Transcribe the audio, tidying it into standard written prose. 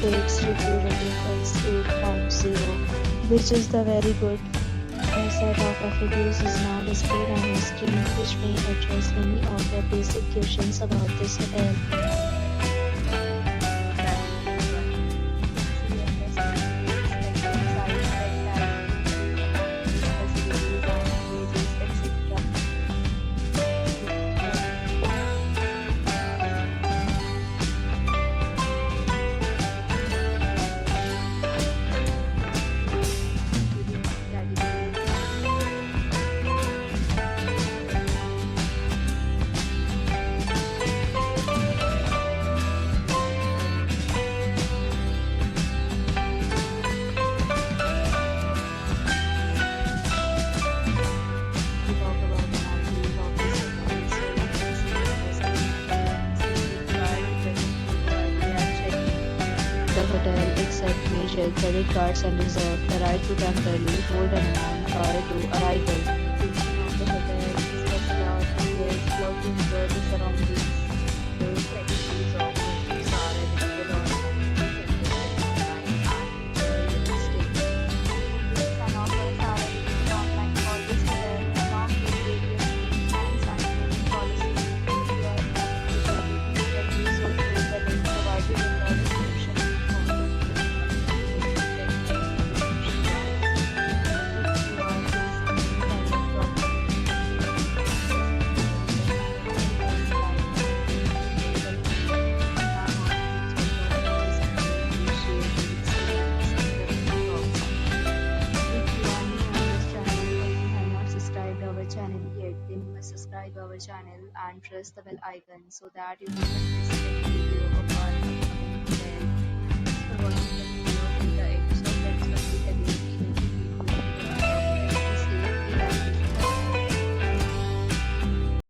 Its review rating is 8.0, which is the very good. A set of reviews is now displayed on your screen, which may address many of your basic questions about this hotel. The hotel accepts major credit cards and reserves the right to temporarily hold an amount prior to arrival. Location of the hotel is backyard and is floating near the surroundings. The facilities of rooms are available on real estate. Reviews and offers are available online for this hotel along with various terms and payment policies. If you are can do so through the link provided in the description. Subscribe our channel and press the bell icon so that you don't miss